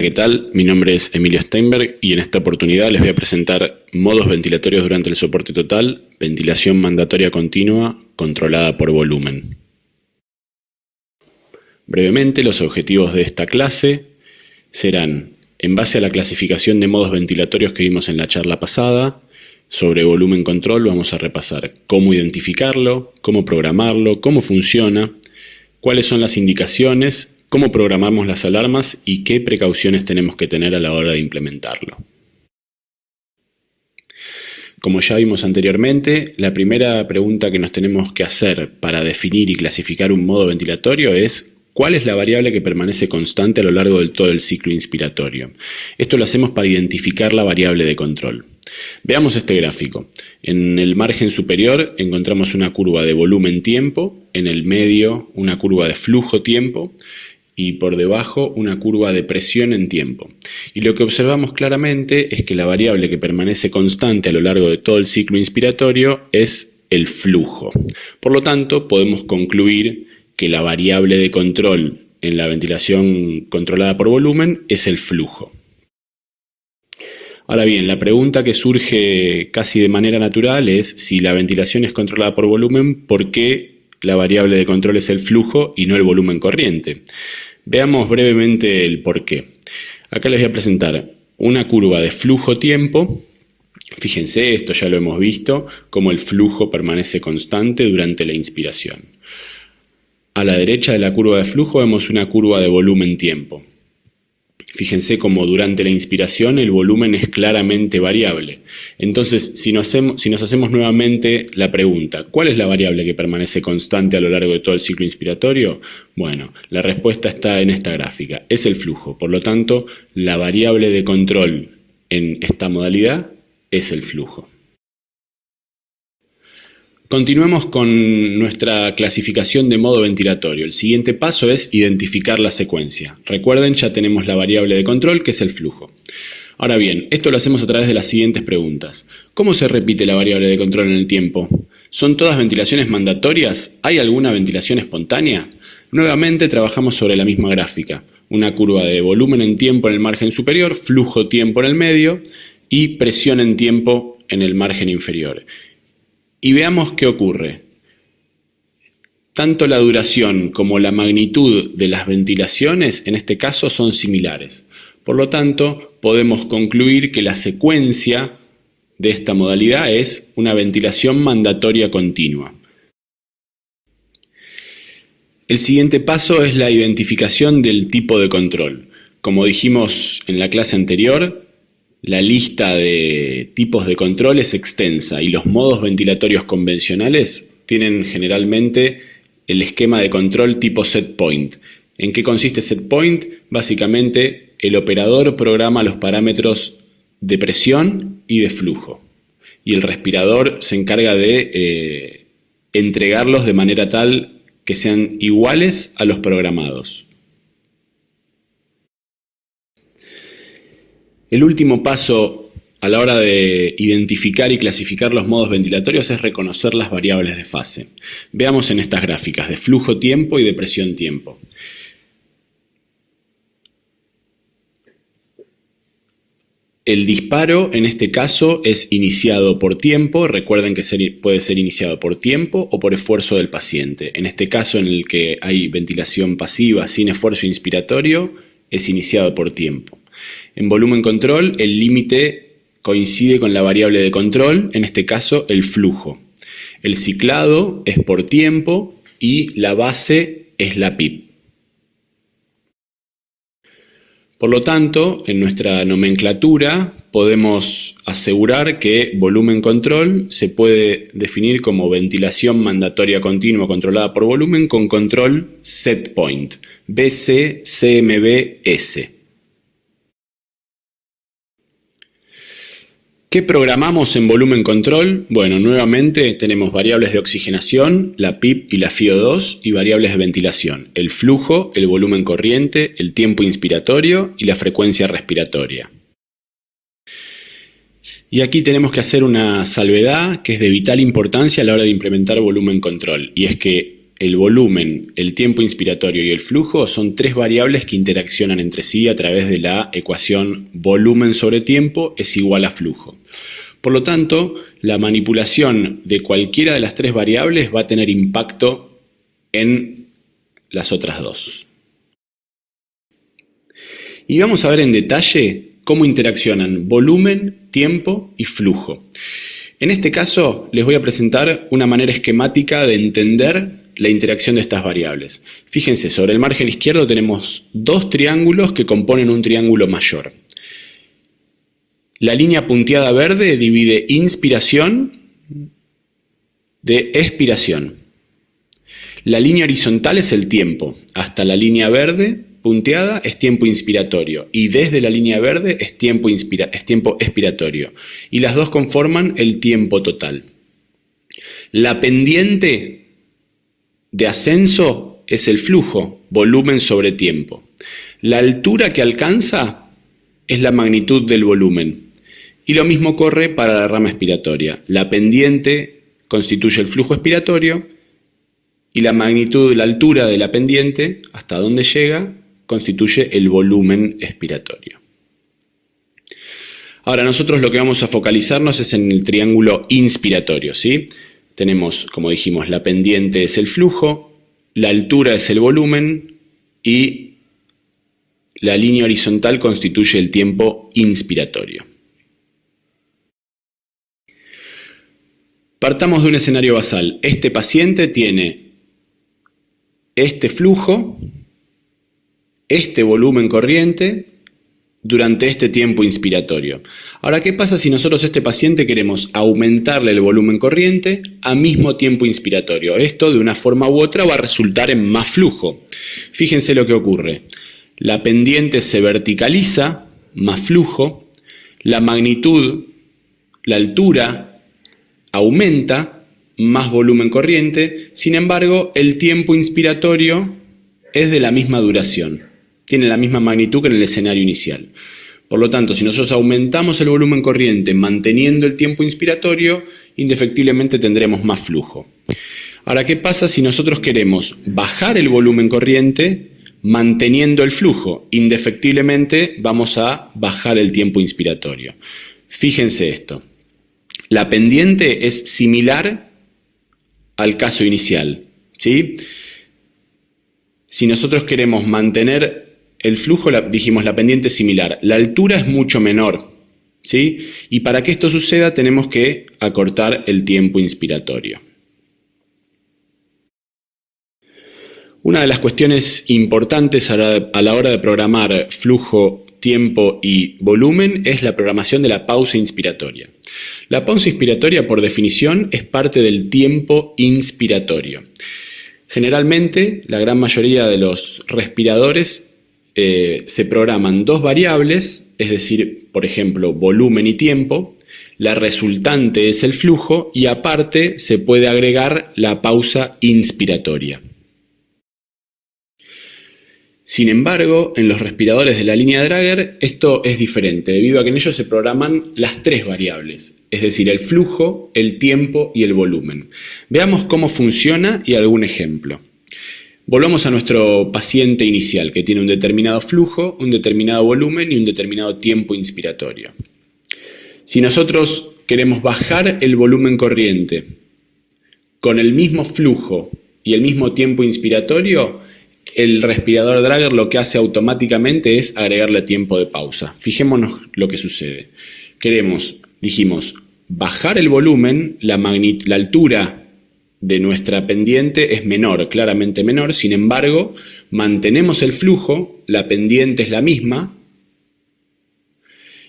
¿Qué tal? Mi nombre es Emilio Steinberg y en esta oportunidad les voy a presentar modos ventilatorios durante el soporte total, ventilación mandatoria continua controlada por volumen. Brevemente, los objetivos de esta clase serán, en base a la clasificación de modos ventilatorios que vimos en la charla pasada, sobre volumen control vamos a repasar cómo identificarlo, cómo programarlo, cómo funciona, cuáles son las indicaciones, cómo programamos las alarmas y qué precauciones tenemos que tener a la hora de implementarlo. Como ya vimos anteriormente, la primera pregunta que nos tenemos que hacer para definir y clasificar un modo ventilatorio es ¿cuál es la variable que permanece constante a lo largo de todo el ciclo inspiratorio? Esto lo hacemos para identificar la variable de control. Veamos este gráfico. En el margen superior encontramos una curva de volumen-tiempo, en el medio una curva de flujo-tiempo y por debajo una curva de presión en tiempo. Y lo que observamos claramente es que la variable que permanece constante a lo largo de todo el ciclo inspiratorio es el flujo. Por lo tanto, podemos concluir que la variable de control en la ventilación controlada por volumen es el flujo. Ahora bien, la pregunta que surge casi de manera natural es si la ventilación es controlada por volumen, ¿por qué la variable de control es el flujo y no el volumen corriente? Veamos brevemente el porqué. Acá les voy a presentar una curva de flujo-tiempo. Fíjense, esto ya lo hemos visto, cómo el flujo permanece constante durante la inspiración. A la derecha de la curva de flujo vemos una curva de volumen-tiempo. Fíjense cómo durante la inspiración el volumen es claramente variable. Entonces, si nos hacemos nuevamente la pregunta, ¿cuál es la variable que permanece constante a lo largo de todo el ciclo inspiratorio? Bueno, la respuesta está en esta gráfica, es el flujo. Por lo tanto, la variable de control en esta modalidad es el flujo. Continuemos con nuestra clasificación de modo ventilatorio. El siguiente paso es identificar la secuencia. Recuerden, ya tenemos la variable de control, que es el flujo. Ahora bien, esto lo hacemos a través de las siguientes preguntas. ¿Cómo se repite la variable de control en el tiempo? ¿Son todas ventilaciones mandatorias? ¿Hay alguna ventilación espontánea? Nuevamente trabajamos sobre la misma gráfica. Una curva de volumen en tiempo en el margen superior, flujo tiempo en el medio y presión en tiempo en el margen inferior. Y veamos qué ocurre. Tanto la duración como la magnitud de las ventilaciones en este caso son similares. Por lo tanto, podemos concluir que la secuencia de esta modalidad es una ventilación mandatoria continua. El siguiente paso es la identificación del tipo de control. Como dijimos en la clase anterior, la lista de tipos de control es extensa y los modos ventilatorios convencionales tienen generalmente el esquema de control tipo set point. ¿En qué consiste set point? Básicamente, el operador programa los parámetros de presión y de flujo. Y el respirador se encarga de entregarlos de manera tal que sean iguales a los programados. El último paso a la hora de identificar y clasificar los modos ventilatorios es reconocer las variables de fase. Veamos en estas gráficas de flujo-tiempo y de presión-tiempo. El disparo en este caso es iniciado por tiempo. Recuerden que puede ser iniciado por tiempo o por esfuerzo del paciente. En este caso en el que hay ventilación pasiva sin esfuerzo inspiratorio es iniciado por tiempo. En volumen control, el límite coincide con la variable de control, en este caso el flujo. El ciclado es por tiempo y la base es la PIP. Por lo tanto, en nuestra nomenclatura podemos asegurar que volumen control se puede definir como ventilación mandatoria continua controlada por volumen con control set point, BC-CMB-S. ¿Qué programamos en volumen control? Bueno, nuevamente tenemos variables de oxigenación, la PIP y la FiO2, y variables de ventilación, el flujo, el volumen corriente, el tiempo inspiratorio y la frecuencia respiratoria. Y aquí tenemos que hacer una salvedad que es de vital importancia a la hora de implementar volumen control, y es que el volumen, el tiempo inspiratorio y el flujo son tres variables que interaccionan entre sí a través de la ecuación volumen sobre tiempo es igual a flujo. Por lo tanto, la manipulación de cualquiera de las tres variables va a tener impacto en las otras dos. Y vamos a ver en detalle cómo interaccionan volumen, tiempo y flujo. En este caso les voy a presentar una manera esquemática de entender la interacción de estas variables. Fíjense, sobre el margen izquierdo tenemos dos triángulos que componen un triángulo mayor. La línea punteada verde divide inspiración de expiración. La línea horizontal es el tiempo. Hasta la línea verde punteada es tiempo inspiratorio y desde la línea verde es tiempo expiratorio. Y las dos conforman el tiempo total. La pendiente de ascenso es el flujo, volumen sobre tiempo. La altura que alcanza es la magnitud del volumen. Y lo mismo corre para la rama expiratoria. La pendiente constituye el flujo expiratorio y la magnitud, la altura de la pendiente, hasta donde llega, constituye el volumen expiratorio. Ahora nosotros lo que vamos a focalizarnos es en el triángulo inspiratorio, ¿sí? Tenemos, como dijimos, la pendiente es el flujo, la altura es el volumen y la línea horizontal constituye el tiempo inspiratorio. Partamos de un escenario basal. Este paciente tiene este flujo, este volumen corriente durante este tiempo inspiratorio. Ahora, ¿qué pasa si nosotros a este paciente queremos aumentarle el volumen corriente a mismo tiempo inspiratorio? Esto, de una forma u otra, va a resultar en más flujo. Fíjense lo que ocurre. La pendiente se verticaliza, más flujo, la magnitud, la altura aumenta, más volumen corriente, sin embargo, el tiempo inspiratorio es de la misma duración. Tiene la misma magnitud que en el escenario inicial. Por lo tanto, si nosotros aumentamos el volumen corriente manteniendo el tiempo inspiratorio, indefectiblemente tendremos más flujo. Ahora, ¿qué pasa si nosotros queremos bajar el volumen corriente manteniendo el flujo? Indefectiblemente vamos a bajar el tiempo inspiratorio. Fíjense esto. La pendiente es similar al caso inicial, ¿sí? Si nosotros queremos mantener el flujo, dijimos, la pendiente es similar. La altura es mucho menor, ¿sí? Y para que esto suceda tenemos que acortar el tiempo inspiratorio. Una de las cuestiones importantes a la hora de programar flujo, tiempo y volumen es la programación de la pausa inspiratoria. La pausa inspiratoria, por definición, es parte del tiempo inspiratorio. Generalmente, la gran mayoría de los respiradores se programan dos variables, es decir, por ejemplo, volumen y tiempo. La resultante es el flujo y aparte se puede agregar la pausa inspiratoria. Sin embargo, en los respiradores de la línea Draeger esto es diferente, debido a que en ellos se programan las tres variables, es decir, el flujo, el tiempo y el volumen. Veamos cómo funciona y algún ejemplo. Volvamos a nuestro paciente inicial, que tiene un determinado flujo, un determinado volumen y un determinado tiempo inspiratorio. Si nosotros queremos bajar el volumen corriente con el mismo flujo y el mismo tiempo inspiratorio, el respirador Draeger lo que hace automáticamente es agregarle tiempo de pausa. Fijémonos lo que sucede. Dijimos, bajar el volumen, la altura de nuestra pendiente es menor, claramente menor, sin embargo, mantenemos el flujo, la pendiente es la misma,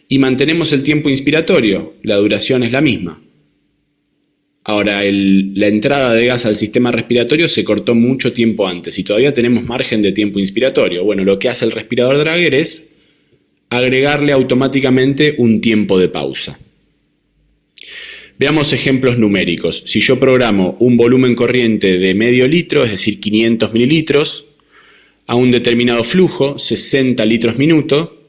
y mantenemos el tiempo inspiratorio, la duración es la misma. Ahora, la entrada de gas al sistema respiratorio se cortó mucho tiempo antes y todavía tenemos margen de tiempo inspiratorio. Bueno, lo que hace el respirador Draeger es agregarle automáticamente un tiempo de pausa. Veamos ejemplos numéricos. Si yo programo un volumen corriente de medio litro, es decir, 500 mililitros, a un determinado flujo, 60 litros minuto,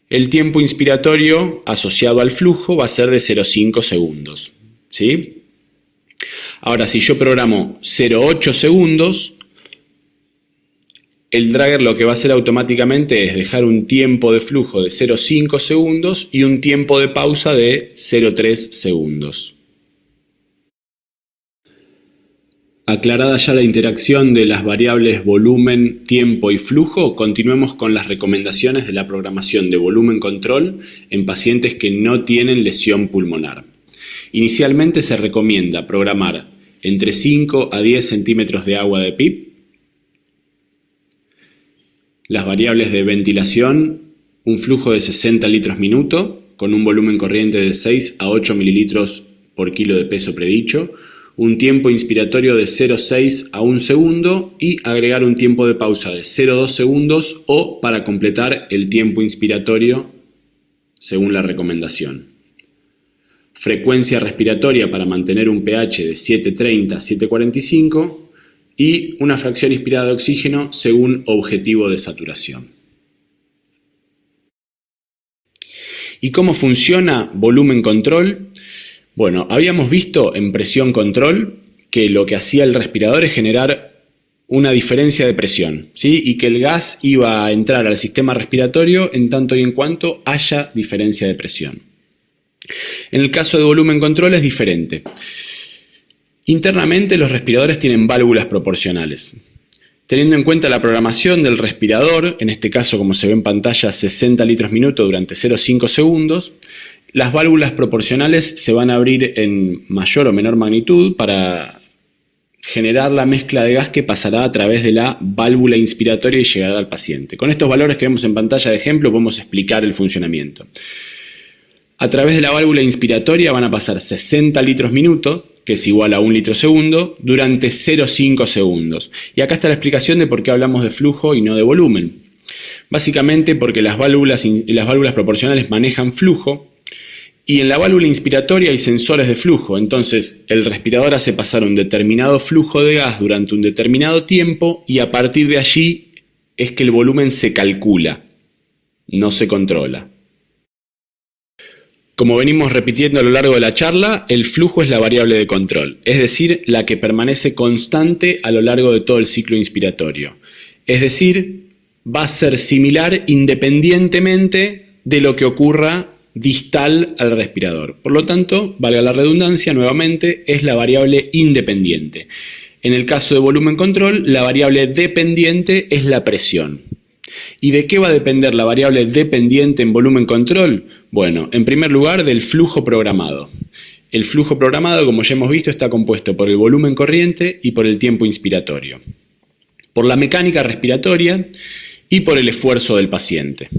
el tiempo inspiratorio asociado al flujo va a ser de 0,5 segundos. ¿Sí? Ahora, si yo programo 0,8 segundos, el dragger lo que va a hacer automáticamente es dejar un tiempo de flujo de 0,5 segundos y un tiempo de pausa de 0,3 segundos. Aclarada ya la interacción de las variables volumen, tiempo y flujo, continuemos con las recomendaciones de la programación de volumen control en pacientes que no tienen lesión pulmonar. Inicialmente se recomienda programar entre 5 a 10 centímetros de agua de PIP, las variables de ventilación, un flujo de 60 litros minuto, con un volumen corriente de 6 a 8 mililitros por kilo de peso predicho, un tiempo inspiratorio de 0,6 a 1 segundo y agregar un tiempo de pausa de 0,2 segundos o para completar el tiempo inspiratorio según la recomendación. Frecuencia respiratoria para mantener un pH de 7,30 a 7,45 y una fracción inspirada de oxígeno según objetivo de saturación. ¿Y cómo funciona volumen control? Bueno, habíamos visto en presión control que lo que hacía el respirador es generar una diferencia de presión, ¿sí? Y que el gas iba a entrar al sistema respiratorio en tanto y en cuanto haya diferencia de presión. En el caso de volumen control es diferente. Internamente los respiradores tienen válvulas proporcionales. Teniendo en cuenta la programación del respirador, en este caso como se ve en pantalla 60 litros minuto durante 0,5 segundos, las válvulas proporcionales se van a abrir en mayor o menor magnitud para generar la mezcla de gas que pasará a través de la válvula inspiratoria y llegará al paciente. Con estos valores que vemos en pantalla de ejemplo podemos explicar el funcionamiento. A través de la válvula inspiratoria van a pasar 60 litros minuto, que es igual a 1 litro segundo, durante 0,5 segundos. Y acá está la explicación de por qué hablamos de flujo y no de volumen. Básicamente porque las válvulas proporcionales manejan flujo y en la válvula inspiratoria hay sensores de flujo. Entonces el respirador hace pasar un determinado flujo de gas durante un determinado tiempo y a partir de allí es que el volumen se calcula, no se controla. Como venimos repitiendo a lo largo de la charla, el flujo es la variable de control, es decir, la que permanece constante a lo largo de todo el ciclo inspiratorio. Es decir, va a ser similar independientemente de lo que ocurra distal al respirador. Por lo tanto, valga la redundancia, nuevamente, es la variable independiente. En el caso de volumen control, la variable dependiente es la presión. ¿Y de qué va a depender la variable dependiente en volumen control? Bueno, en primer lugar del flujo programado. El flujo programado, como ya hemos visto, está compuesto por el volumen corriente y por el tiempo inspiratorio, por la mecánica respiratoria y por el esfuerzo del paciente.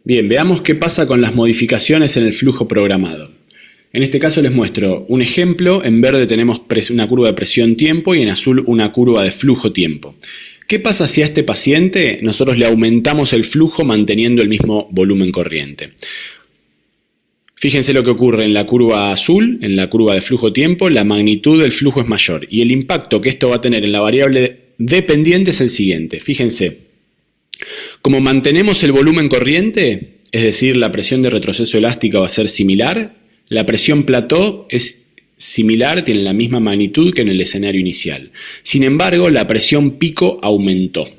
Bien, veamos qué pasa con las modificaciones en el flujo programado. En este caso les muestro un ejemplo. En verde tenemos una curva de presión-tiempo y en azul una curva de flujo-tiempo. ¿Qué pasa si a este paciente nosotros le aumentamos el flujo manteniendo el mismo volumen corriente? Fíjense lo que ocurre en la curva azul, en la curva de flujo-tiempo, la magnitud del flujo es mayor y el impacto que esto va a tener en la variable dependiente es el siguiente. Fíjense, como mantenemos el volumen corriente, es decir, la presión de retroceso elástica va a ser similar, la presión plató es similar, tiene la misma magnitud que en el escenario inicial. Sin embargo, la presión pico aumentó.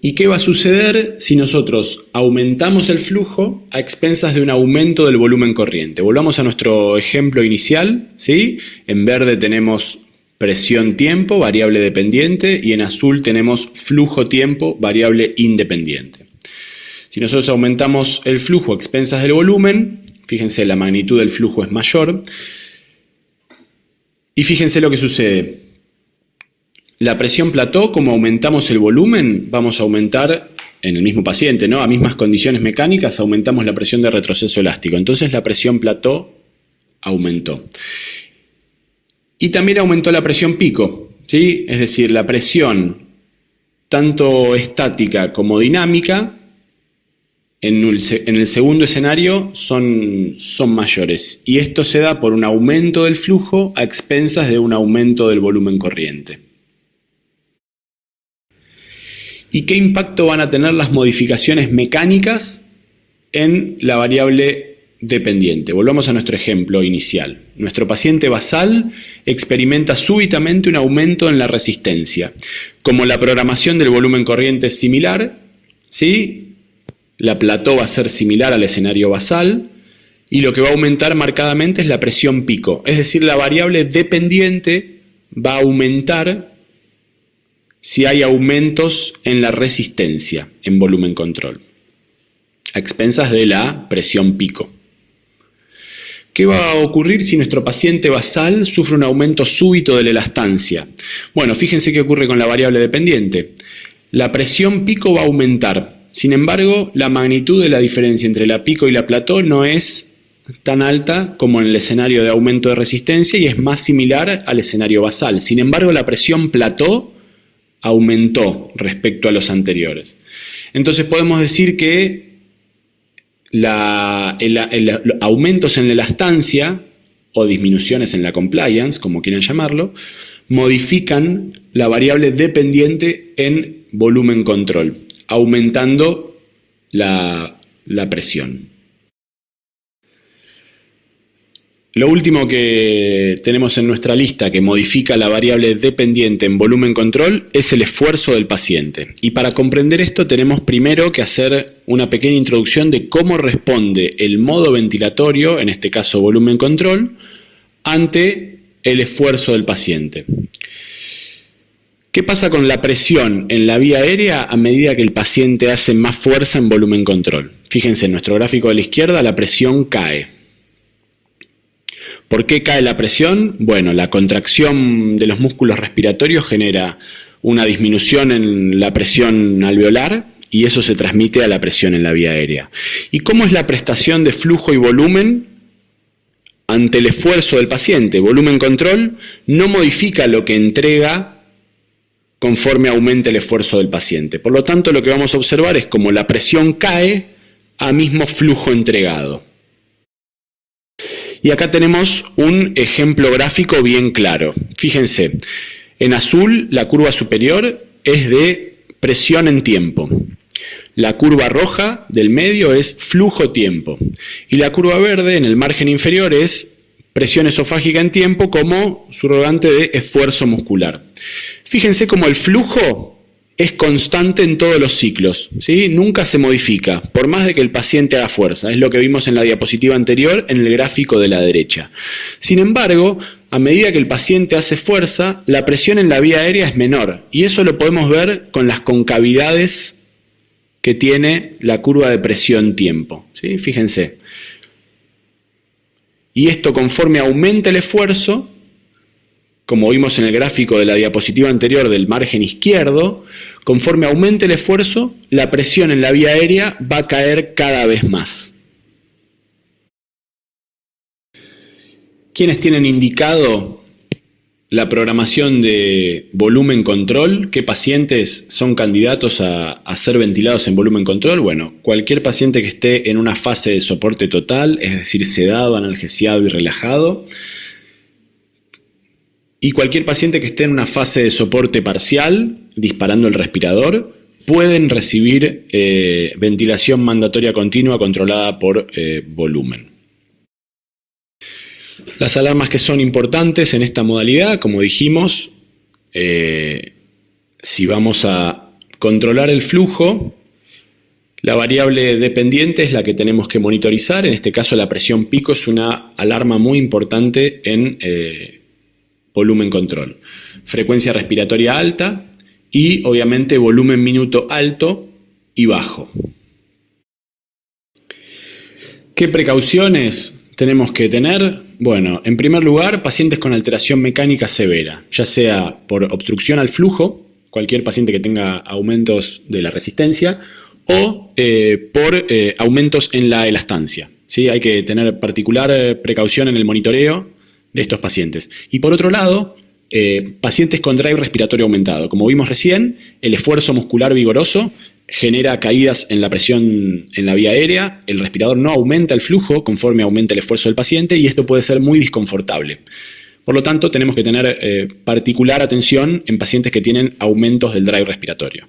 ¿Y qué va a suceder si nosotros aumentamos el flujo a expensas de un aumento del volumen corriente? Volvamos a nuestro ejemplo inicial, ¿sí? En verde tenemos presión-tiempo, variable dependiente, y en azul tenemos flujo-tiempo, variable independiente. Si nosotros aumentamos el flujo a expensas del volumen, fíjense, la magnitud del flujo es mayor. Y fíjense lo que sucede. La presión plató, como aumentamos el volumen, vamos a aumentar en el mismo paciente, ¿no? A mismas condiciones mecánicas, aumentamos la presión de retroceso elástico. Entonces la presión plató aumentó. Y también aumentó la presión pico, ¿sí? Es decir, la presión tanto estática como dinámica en el segundo escenario son mayores y esto se da por un aumento del flujo a expensas de un aumento del volumen corriente. ¿Y qué impacto van a tener las modificaciones mecánicas en la variable dependiente. Volvamos a nuestro ejemplo inicial. Nuestro paciente basal experimenta súbitamente un aumento en la resistencia. Como la programación del volumen corriente es similar, ¿sí? La plató va a ser similar al escenario basal y lo que va a aumentar marcadamente es la presión pico. Es decir, la variable dependiente va a aumentar si hay aumentos en la resistencia en volumen control, a expensas de la presión pico. ¿Qué va a ocurrir si nuestro paciente basal sufre un aumento súbito de la elastancia? Bueno, fíjense qué ocurre con la variable dependiente. La presión pico va a aumentar. Sin embargo, la magnitud de la diferencia entre la pico y la plató no es tan alta como en el escenario de aumento de resistencia y es más similar al escenario basal. Sin embargo, la presión plató aumentó respecto a los anteriores. Entonces podemos decir que aumentos en la elastancia o disminuciones en la compliance, como quieran llamarlo, modifican la variable dependiente en volumen control, aumentando la presión. Lo último que tenemos en nuestra lista que modifica la variable dependiente en volumen control es el esfuerzo del paciente. Y para comprender esto tenemos primero que hacer una pequeña introducción de cómo responde el modo ventilatorio, en este caso volumen control, ante el esfuerzo del paciente. ¿Qué pasa con la presión en la vía aérea a medida que el paciente hace más fuerza en volumen control? Fíjense, en nuestro gráfico de la izquierda la presión cae. ¿Por qué cae la presión? Bueno, la contracción de los músculos respiratorios genera una disminución en la presión alveolar y eso se transmite a la presión en la vía aérea. ¿Y cómo es la prestación de flujo y volumen ante el esfuerzo del paciente? Volumen control no modifica lo que entrega conforme aumente el esfuerzo del paciente. Por lo tanto, lo que vamos a observar es cómo la presión cae a mismo flujo entregado. Y acá tenemos un ejemplo gráfico bien claro. Fíjense, en azul la curva superior es de presión en tiempo. La curva roja del medio es flujo-tiempo. Y la curva verde en el margen inferior es presión esofágica en tiempo como subrogante de esfuerzo muscular. Fíjense cómo el flujo es constante en todos los ciclos, ¿sí? Nunca se modifica, por más de que el paciente haga fuerza. Es lo que vimos en la diapositiva anterior en el gráfico de la derecha. Sin embargo, a medida que el paciente hace fuerza, la presión en la vía aérea es menor. Y eso lo podemos ver con las concavidades que tiene la curva de presión-tiempo, ¿sí? Fíjense. Y esto, conforme aumenta el esfuerzo, como vimos en el gráfico de la diapositiva anterior del margen izquierdo, conforme aumente el esfuerzo, la presión en la vía aérea va a caer cada vez más. ¿Quiénes tienen indicado la programación de volumen control? ¿Qué pacientes son candidatos a ser ventilados en volumen control? Bueno, cualquier paciente que esté en una fase de soporte total, es decir, sedado, analgesiado y relajado, y cualquier paciente que esté en una fase de soporte parcial, disparando el respirador, pueden recibir ventilación mandatoria continua controlada por volumen. Las alarmas que son importantes en esta modalidad, como dijimos, si vamos a controlar el flujo, la variable dependiente es la que tenemos que monitorizar. En este caso la presión pico es una alarma muy importante en volumen control. Frecuencia respiratoria alta y obviamente volumen minuto alto y bajo. ¿Qué precauciones tenemos que tener? Bueno, en primer lugar, pacientes con alteración mecánica severa, ya sea por obstrucción al flujo, cualquier paciente que tenga aumentos de la resistencia, o por aumentos en la elastancia, ¿sí? Hay que tener particular precaución en el monitoreo de estos pacientes. Y por otro lado, pacientes con drive respiratorio aumentado. Como vimos recién, el esfuerzo muscular vigoroso genera caídas en la presión en la vía aérea, el respirador no aumenta el flujo conforme aumenta el esfuerzo del paciente y esto puede ser muy desconfortable. Por lo tanto, tenemos que tener particular atención en pacientes que tienen aumentos del drive respiratorio.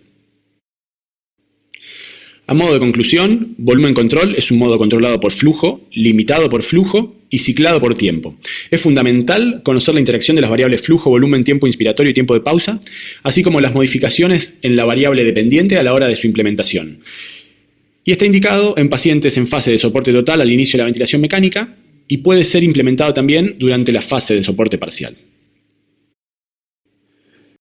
A modo de conclusión, volumen control es un modo controlado por flujo, limitado por flujo y ciclado por tiempo. Es fundamental conocer la interacción de las variables flujo, volumen, tiempo inspiratorio y tiempo de pausa, así como las modificaciones en la variable dependiente a la hora de su implementación. Y está indicado en pacientes en fase de soporte total al inicio de la ventilación mecánica y puede ser implementado también durante la fase de soporte parcial.